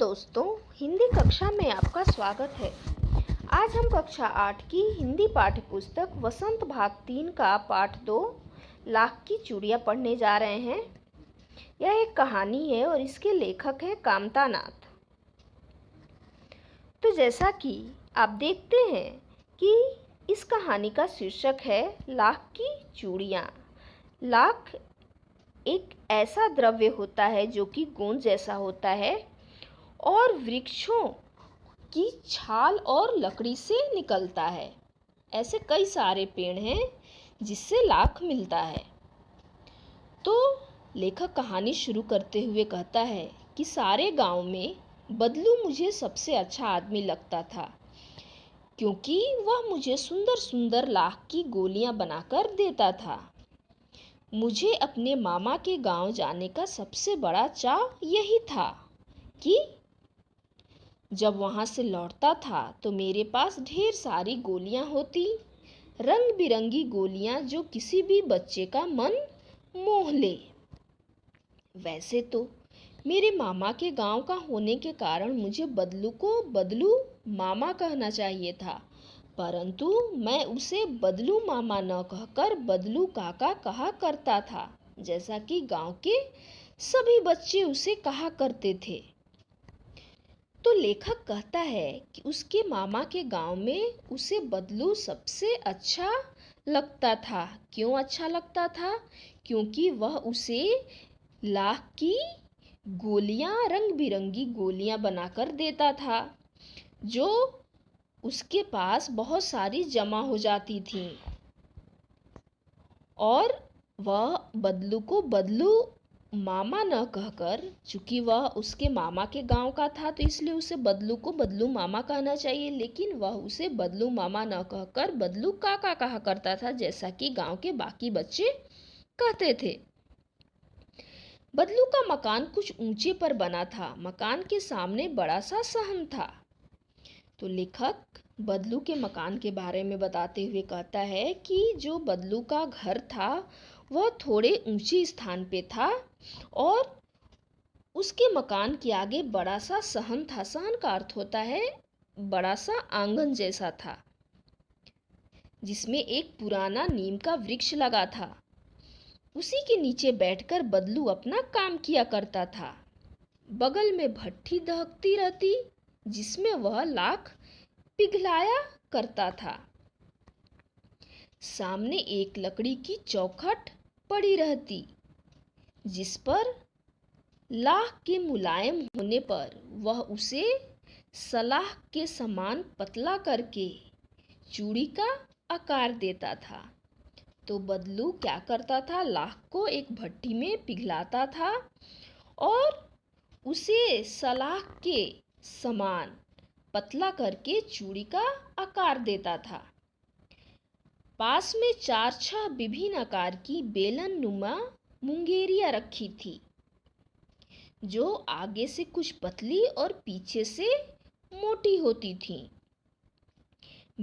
दोस्तों, हिंदी कक्षा में आपका स्वागत है। आज हम कक्षा 8 की हिंदी पाठ्य पुस्तक वसंत भाग 3 का पाठ 2 लाख की चूड़ियाँ पढ़ने जा रहे हैं। यह एक कहानी है और इसके लेखक हैं कामता नाथ। तो जैसा कि आप देखते हैं कि इस कहानी का शीर्षक है लाख की चूड़ियाँ। लाख एक ऐसा द्रव्य होता है जो कि गोंद जैसा होता है और वृक्षों की छाल और लकड़ी से निकलता है। ऐसे कई सारे पेड़ हैं जिससे लाख मिलता है। तो लेखक कहानी शुरू करते हुए कहता है कि सारे गांव में बदलू मुझे सबसे अच्छा आदमी लगता था, क्योंकि वह मुझे सुंदर सुंदर लाख की गोलियां बनाकर देता था। मुझे अपने मामा के गांव जाने का सबसे बड़ा चाव यही था कि जब वहाँ से लौटता था तो मेरे पास ढेर सारी गोलियाँ होती, रंग बिरंगी गोलियाँ जो किसी भी बच्चे का मन मोह ले। वैसे तो मेरे मामा के गांव का होने के कारण मुझे बदलू को बदलू मामा कहना चाहिए था, परंतु मैं उसे बदलू मामा न कहकर बदलू काका कहा करता था, जैसा कि गांव के सभी बच्चे उसे कहा करते थे। तो लेखक कहता है कि उसके मामा के गांव में उसे बदलू सबसे अच्छा लगता था। क्यों अच्छा लगता था? क्योंकि वह उसे लाख की गोलियां, रंग बिरंगी गोलियां बनाकर देता था, जो उसके पास बहुत सारी जमा हो जाती थीं। और वह बदलू को बदलू मामा न कहकर, चूंकि वह उसके मामा के गांव का था तो इसलिए उसे बदलू को बदलू मामा कहना चाहिए, लेकिन वह उसे बदलू मामा न कहकर बदलू काका कहा करता था, जैसा कि गांव के बाकी बच्चे कहते थे। बदलू का मकान कुछ ऊंचे पर बना था। मकान के सामने बड़ा सा सहन था। तो लेखक बदलू के मकान के बारे में बताते हुए कहता है कि जो बदलू का घर था वह थोड़े ऊंचे स्थान पे था और उसके मकान के आगे बड़ा सा सहन था। सहन का अर्थ होता है बड़ा सा आंगन जैसा था, जिसमें एक पुराना नीम का वृक्ष लगा था। उसी के नीचे बैठकर बदलू अपना काम किया करता था। बगल में भट्ठी दहकती रहती, जिसमें वह लाख पिघलाया करता था। सामने एक लकड़ी की चौखट पड़ी रहती, जिस पर लाख के मुलायम होने पर वह उसे सलाख के समान पतला करके चूड़ी का आकार देता था। तो बदलू क्या करता था? लाख को एक भट्टी में पिघलाता था और उसे सलाख के समान पतला करके चूड़ी का आकार देता था। पास में 4-6 विभिन्न आकार की बेलन नुमा मुंगेरियां रखी थी, जो आगे से कुछ पतली और पीछे से मोटी होती थीं।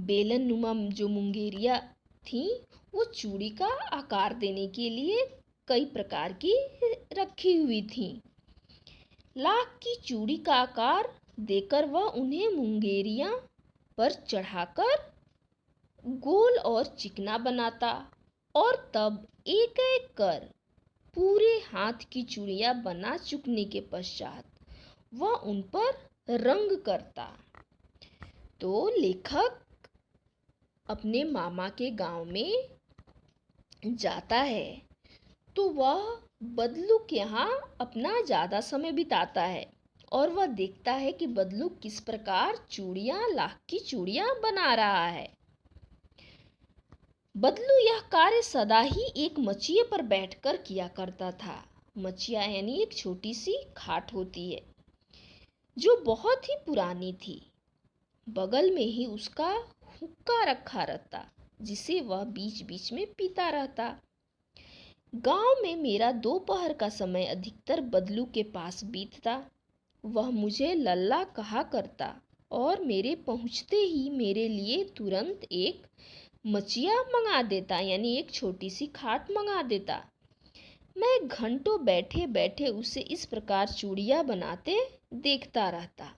बेलन नुमा जो मुंगेरियां थीं वो चूड़ी का आकार देने के लिए कई प्रकार की रखी हुई थीं। लाख की चूड़ी का आकार देकर वह उन्हें मुंगेरियां पर चढ़ाकर गोल और चिकना बनाता और तब एक एक कर पूरे हाथ की चूड़ियां बना चुकने के पश्चात वह उन पर रंग करता। तो लेखक अपने मामा के गांव में जाता है तो वह बदलू के यहाँ अपना ज़्यादा समय बिताता है और वह देखता है कि बदलू किस प्रकार चूड़ियाँ, लाख की चूड़ियाँ बना रहा है। बदलू यह कार्य सदा ही एक मचिए पर बैठकर किया करता था। मचिया यानी एक छोटी सी खाट होती है जो बहुत ही पुरानी थी। बगल में ही उसका हुक्का रखा रहता, जिसे वह बीच बीच में पीता रहता। गांव में मेरा दोपहर का समय अधिकतर बदलू के पास बीतता। वह मुझे लल्ला कहा करता और मेरे पहुंचते ही मेरे लिए तुरंत एक मचिया मंगा देता, यानी एक छोटी सी खाट मंगा देता। मैं घंटों बैठे बैठे उसे इस प्रकार चूड़ियाँ बनाते देखता रहता।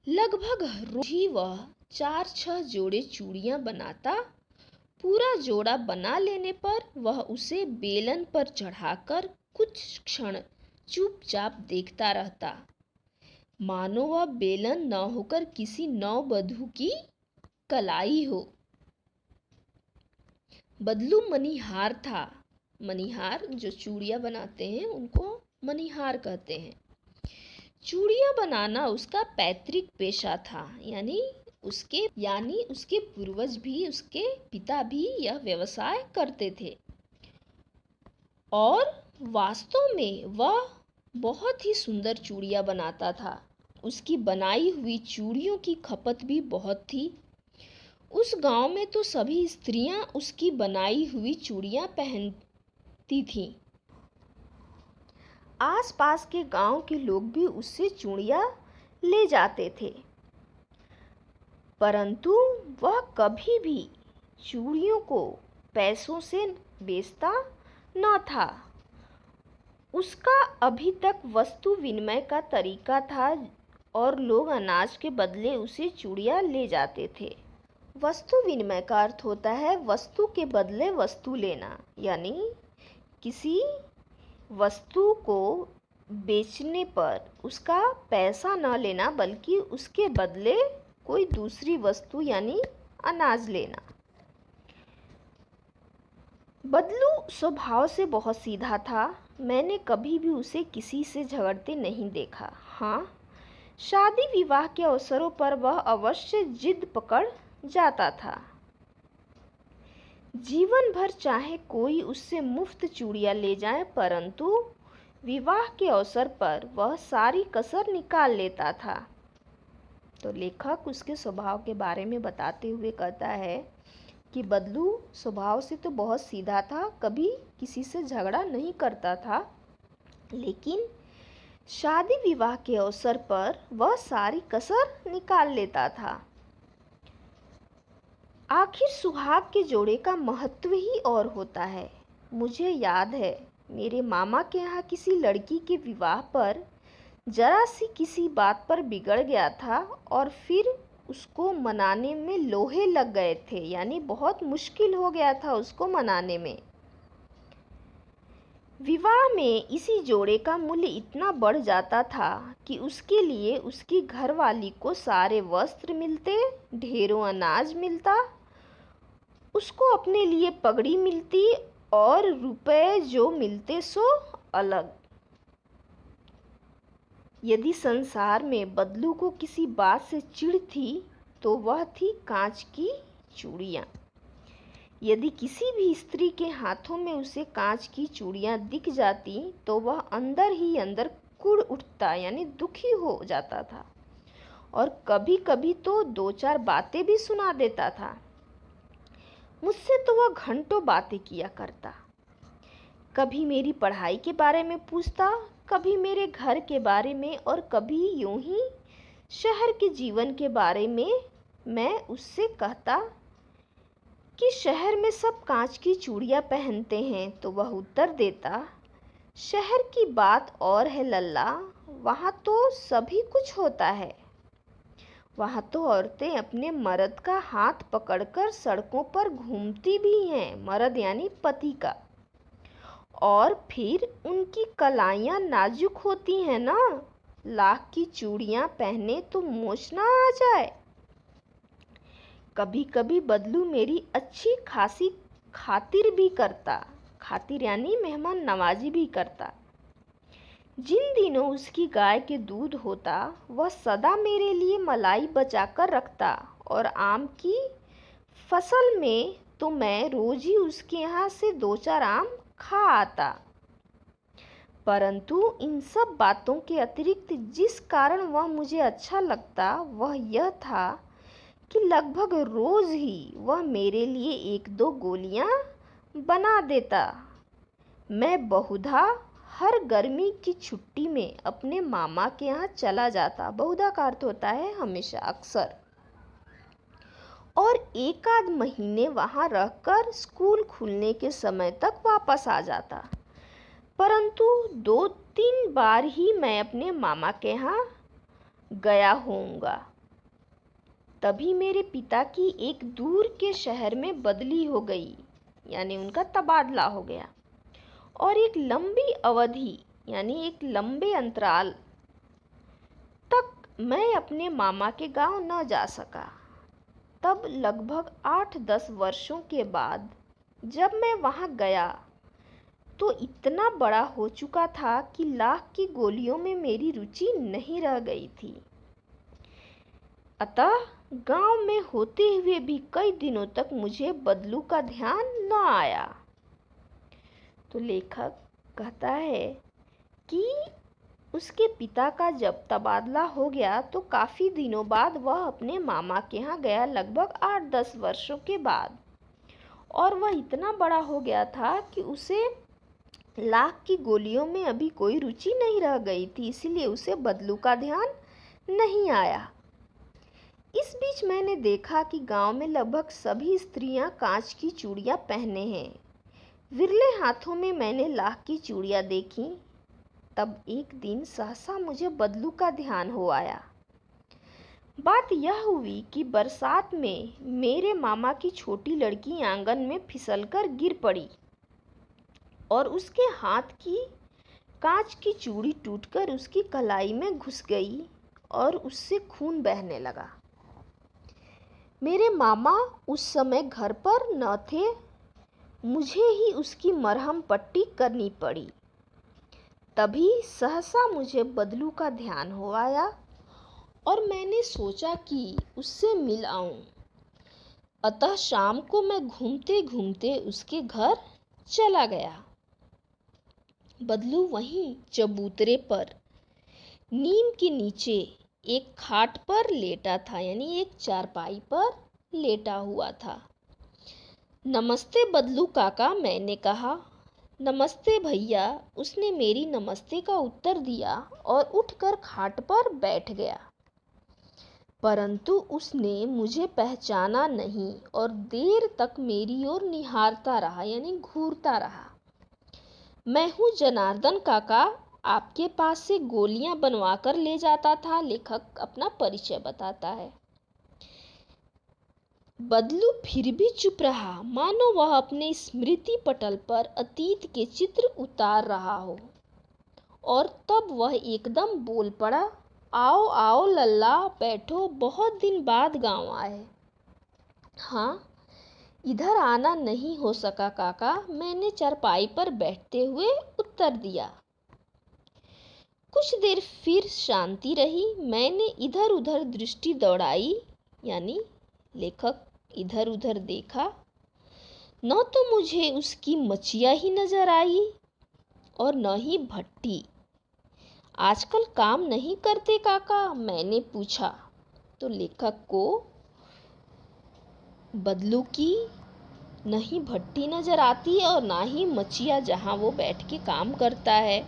लगभग रोज ही वह 4-6 जोड़े चूड़ियाँ बनाता। पूरा जोड़ा बना लेने पर वह उसे बेलन पर चढ़ाकर कुछ क्षण चुपचाप देखता रहता, मानो वह बेलन न होकर किसी नववधू की कलाई हो। बदलू मणिहार था। मणिहार जो चूड़ियाँ बनाते हैं उनको मणिहार कहते हैं। चूड़ियाँ बनाना उसका पैतृक पेशा था, यानी उसके पूर्वज भी, उसके पिता भी यह व्यवसाय करते थे। और वास्तव में वह बहुत ही सुंदर चूड़ियाँ बनाता था। उसकी बनाई हुई चूड़ियों की खपत भी बहुत थी। उस गांव में तो सभी स्त्रियां उसकी बनाई हुई चूड़ियाँ पहनती थीं। आसपास के गांव के लोग भी उससे चूड़ियाँ ले जाते थे, परंतु वह कभी भी चूड़ियों को पैसों से बेचता न था। उसका अभी तक वस्तु विनिमय का तरीका था और लोग अनाज के बदले उसे चूड़ियाँ ले जाते थे। वस्तु विनिमय का अर्थ होता है वस्तु के बदले वस्तु लेना, यानी किसी वस्तु को बेचने पर उसका पैसा न लेना बल्कि उसके बदले कोई दूसरी वस्तु यानी अनाज लेना। बदलू स्वभाव से बहुत सीधा था। मैंने कभी भी उसे किसी से झगड़ते नहीं देखा। हाँ, शादी विवाह के अवसरों पर वह अवश्य जिद पकड़ जाता था। जीवन भर चाहे कोई उससे मुफ्त चूड़ियाँ ले जाए, परंतु विवाह के अवसर पर वह सारी कसर निकाल लेता था। तो लेखक उसके स्वभाव के बारे में बताते हुए कहता है कि बदलू स्वभाव से तो बहुत सीधा था, कभी किसी से झगड़ा नहीं करता था, लेकिन शादी विवाह के अवसर पर वह सारी कसर निकाल लेता था। आखिर सुहाग के जोड़े का महत्व ही और होता है। मुझे याद है, मेरे मामा के यहाँ किसी लड़की के विवाह पर जरा सी किसी बात पर बिगड़ गया था और फिर उसको मनाने में लोहे लग गए थे, यानी बहुत मुश्किल हो गया था उसको मनाने में। विवाह में इसी जोड़े का मूल्य इतना बढ़ जाता था कि उसके लिए उसकी घरवाली को सारे वस्त्र मिलते, ढेरों अनाज मिलता, उसको अपने लिए पगड़ी मिलती और रुपए जो मिलते सो अलग। यदि संसार में बदलू को किसी बात से चिढ़ थी तो वह थी कांच की चूड़ियाँ। यदि किसी भी स्त्री के हाथों में उसे कांच की चूड़ियाँ दिख जाती तो वह अंदर ही अंदर कुढ़ उठता, यानी दुखी हो जाता था, और कभी कभी तो 2-4 बातें भी सुना देता था। मुझसे तो वह घंटों बातें किया करता। कभी मेरी पढ़ाई के बारे में पूछता, कभी मेरे घर के बारे में, और कभी यूं ही शहर के जीवन के बारे में। मैं उससे कहता कि शहर में सब कांच की चूड़ियाँ पहनते हैं, तो वह उत्तर देता, शहर की बात और है लल्ला, वहाँ तो सभी कुछ होता है। वहाँ तो औरतें अपने मर्द का हाथ पकड़कर सड़कों पर घूमती भी हैं, मर्द यानी पति का, और फिर उनकी कलाइयाँ नाजुक होती हैं ना, लाख की चूड़ियाँ पहने तो मोच ना आ जाए। कभी कभी बदलू मेरी अच्छी खासी खातिर भी करता, खातिर यानी मेहमान नवाजी भी करता। जिन दिनों उसकी गाय के दूध होता वह सदा मेरे लिए मलाई बचाकर रखता, और आम की फसल में तो मैं रोज ही उसके यहाँ से 2-4 आम खा आता। परंतु इन सब बातों के अतिरिक्त जिस कारण वह मुझे अच्छा लगता वह यह था कि लगभग रोज ही वह मेरे लिए 1-2 गोलियां बना देता। मैं बहुधा हर गर्मी की छुट्टी में अपने मामा के यहाँ चला जाता। बहुधा का अर्थ होता है हमेशा, अक्सर। और एक आध महीने वहाँ रहकर स्कूल खुलने के समय तक वापस आ जाता। परंतु 2-3 बार ही मैं अपने मामा के यहाँ गया होऊंगा। तभी मेरे पिता की एक दूर के शहर में बदली हो गई, यानी उनका तबादला हो गया, और एक लंबी अवधि यानी एक लंबे अंतराल तक मैं अपने मामा के गांव न जा सका। तब लगभग 8-10 वर्षों के बाद जब मैं वहां गया तो इतना बड़ा हो चुका था कि लाख की गोलियों में मेरी रुचि नहीं रह गई थी। अतः गांव में होते हुए भी कई दिनों तक मुझे बदलू का ध्यान न आया। तो लेखक कहता है कि उसके पिता का जब तबादला हो गया तो काफ़ी दिनों बाद वह अपने मामा के यहाँ गया, लगभग 8-10 वर्षों के बाद, और वह इतना बड़ा हो गया था कि उसे लाख की गोलियों में अभी कोई रुचि नहीं रह गई थी, इसीलिए उसे बदलू का ध्यान नहीं आया। इस बीच मैंने देखा कि गांव में लगभग सभी स्त्रियां कांच की चूड़ियां पहने हैं। विरले हाथों में मैंने लाख की चूड़ियां देखी। तब एक दिन सहसा मुझे बदलू का ध्यान हो आया। बात यह हुई कि बरसात में मेरे मामा की छोटी लड़की आंगन में फिसलकर गिर पड़ी और उसके हाथ की कांच की चूड़ी टूटकर उसकी कलाई में घुस गई और उससे खून बहने लगा। मेरे मामा उस समय घर पर न थे, मुझे ही उसकी मरहम पट्टी करनी पड़ी। तभी सहसा मुझे बदलू का ध्यान हो आया और मैंने सोचा कि उससे मिल आऊं। अतः शाम को मैं घूमते घूमते उसके घर चला गया। बदलू वहीं चबूतरे पर नीम के नीचे एक खाट पर लेटा था, यानी एक चारपाई पर लेटा हुआ था। नमस्ते बदलू काका, मैंने कहा। नमस्ते भैया, उसने मेरी नमस्ते का उत्तर दिया और उठकर खाट पर बैठ गया। परंतु उसने मुझे पहचाना नहीं और देर तक मेरी ओर निहारता रहा, यानी घूरता रहा। मैं हूँ जनार्दन काका, आपके पास से गोलियां बनवा कर ले जाता था, लेखक अपना परिचय बताता है। बदलू फिर भी चुप रहा, मानो वह अपने स्मृति पटल पर अतीत के चित्र उतार रहा हो। और तब वह एकदम बोल पड़ा, आओ आओ लल्ला, बैठो, बहुत दिन बाद गांव आए। हाँ, इधर आना नहीं हो सका काका, मैंने चारपाई पर बैठते हुए उत्तर दिया। कुछ देर फिर शांति रही। मैंने इधर उधर दृष्टि दौड़ाई, यानी लेखक इधर उधर देखा। न तो मुझे उसकी मचिया ही नजर आई और न ही भट्टी। आजकल काम नहीं करते काका, मैंने पूछा। तो लेखक को बदलू की न ही भट्टी नजर आती है और ना ही मचिया जहाँ वो बैठ के काम करता है,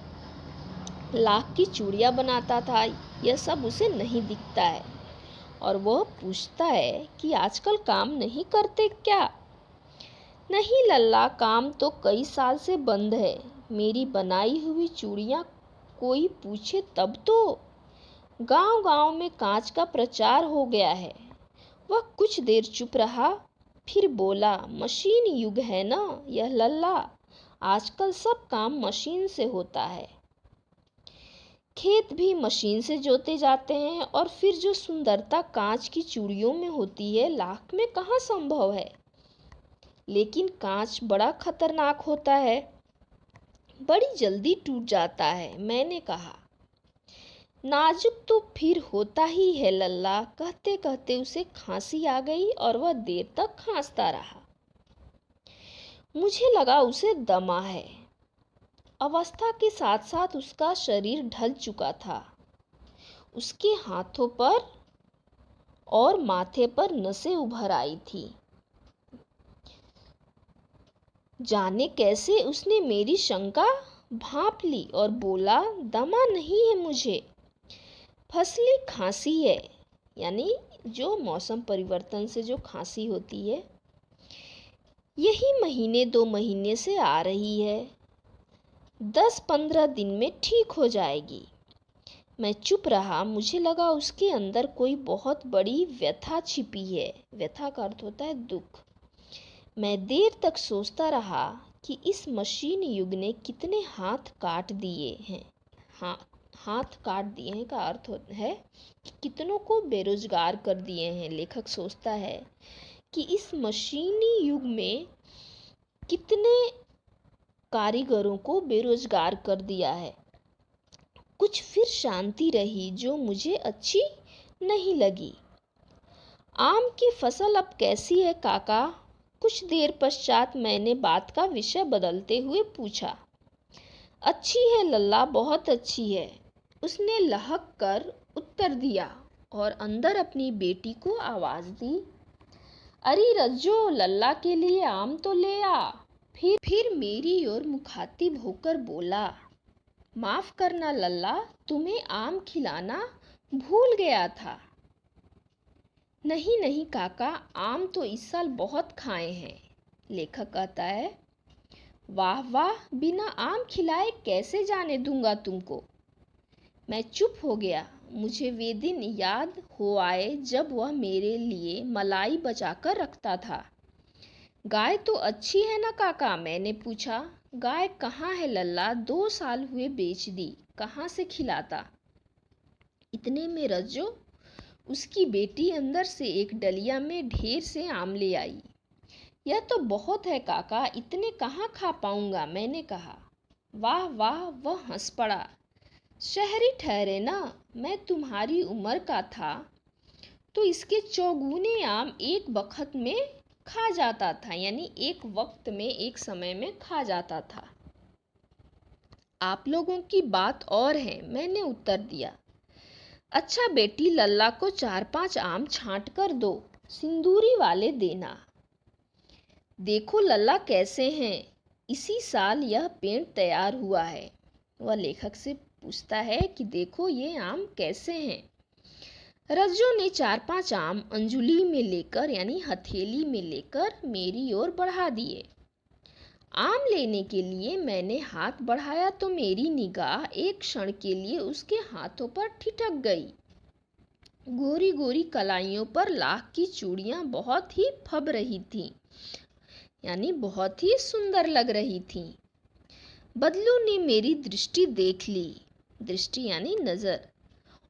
लाख की चूड़ियाँ बनाता था, यह सब उसे नहीं दिखता है। और वह पूछता है कि आजकल काम नहीं करते क्या? नहीं लल्ला, काम तो कई साल से बंद है। मेरी बनाई हुई चूड़ियाँ कोई पूछे तब तो। गांव गांव में कांच का प्रचार हो गया है। वह कुछ देर चुप रहा, फिर बोला, मशीन युग है ना यह लल्ला, आजकल सब काम मशीन से होता है। खेत भी मशीन से जोते जाते हैं और फिर जो सुंदरता कांच की चूड़ियों में होती है, लाख में कहाँ संभव है। लेकिन कांच बड़ा खतरनाक होता है, बड़ी जल्दी टूट जाता है, मैंने कहा। नाजुक तो फिर होता ही है लल्ला। कहते कहते उसे खांसी आ गई और वह देर तक खांसता रहा। मुझे लगा उसे दमा है। अवस्था के साथ साथ उसका शरीर ढल चुका था। उसके हाथों पर और माथे पर नसें उभर आई थी। जाने कैसे उसने मेरी शंका भांप ली और बोला, दमा नहीं है मुझे, फसली खांसी है, यानी जो मौसम परिवर्तन से जो खांसी होती है, यही महीने 2 महीने से आ रही है। 10-15 दिन में ठीक हो जाएगी। मैं चुप रहा। मुझे लगा उसके अंदर कोई बहुत बड़ी व्यथा छिपी है। व्यथा का अर्थ होता है दुख। मैं देर तक सोचता रहा कि इस मशीन युग ने कितने हाथ काट दिए हैं। हाथ काट दिए हैं का अर्थ है कि कितनों को बेरोजगार कर दिए हैं। लेखक सोचता है कि इस मशीनी युग में कितने कारीगरों को बेरोजगार कर दिया है। कुछ फिर शांति रही जो मुझे अच्छी नहीं लगी। आम की फसल अब कैसी है काका? कुछ देर पश्चात मैंने बात का विषय बदलते हुए पूछा। अच्छी है लल्ला, बहुत अच्छी है, उसने लहक कर उत्तर दिया और अंदर अपनी बेटी को आवाज़ दी। अरे रज्जो, लल्ला के लिए आम तो ले आ। फिर मेरी ओर मुखातिब होकर बोला, माफ़ करना लल्ला, तुम्हें आम खिलाना भूल गया था। नहीं नहीं काका, आम तो इस साल बहुत खाए हैं। लेखक कहता है, वाह वाह, बिना आम खिलाए कैसे जाने दूंगा तुमको। मैं चुप हो गया। मुझे वे दिन याद हो आए जब वह मेरे लिए मलाई बचाकर रखता था। गाय तो अच्छी है ना काका? मैंने पूछा। गाय कहाँ है लल्ला, 2 साल हुए बेच दी, कहाँ से खिलाता। इतने में रज्जो, उसकी बेटी अंदर से एक डलिया में ढेर से आम ले आई। यह तो बहुत है काका, इतने कहाँ खा पाऊंगा, मैंने कहा। वाह वाह, वह हंस पड़ा। शहरी ठहरे ना, मैं तुम्हारी उम्र का था तो इसके चौगुने आम एक वक्त में खा जाता था, यानी एक वक्त में, एक समय में खा जाता था। आप लोगों की बात और है, मैंने उत्तर दिया। अच्छा बेटी, लल्ला को 4-5 आम छांट कर दो, सिंदूरी वाले देना। देखो लल्ला कैसे हैं, इसी साल यह पेड़ तैयार हुआ है। वह लेखक से पूछता है कि देखो ये आम कैसे हैं। रज्जो ने 4-5 आम अंजुली में लेकर, यानी हथेली में लेकर मेरी ओर बढ़ा दिए। आम लेने के लिए मैंने हाथ बढ़ाया तो मेरी निगाह एक क्षण के लिए उसके हाथों पर ठिठक गई। गोरी गोरी कलाइयों पर लाख की चूड़ियां बहुत ही फब रही थीं, यानी बहुत ही सुंदर लग रही थीं। बदलू ने मेरी दृष्टि देख ली, दृष्टि यानी नज़र,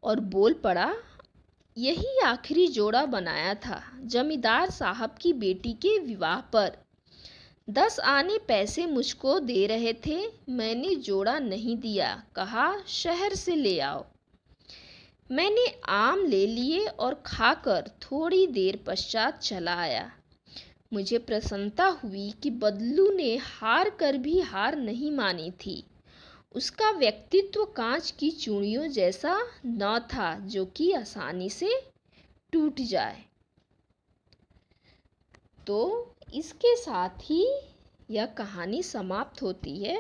और बोल पड़ा, यही आखिरी जोड़ा बनाया था जमींदार साहब की बेटी के विवाह पर। 10 आने पैसे मुझको दे रहे थे, मैंने जोड़ा नहीं दिया, कहा शहर से ले आओ। मैंने आम ले लिए और खाकर थोड़ी देर पश्चात चला आया। मुझे प्रसन्नता हुई कि बदलू ने हार कर भी हार नहीं मानी थी। उसका व्यक्तित्व कांच की चूड़ियों जैसा न था जो कि आसानी से टूट जाए। तो इसके साथ ही यह कहानी समाप्त होती है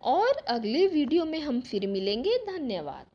और अगले वीडियो में हम फिर मिलेंगे। धन्यवाद।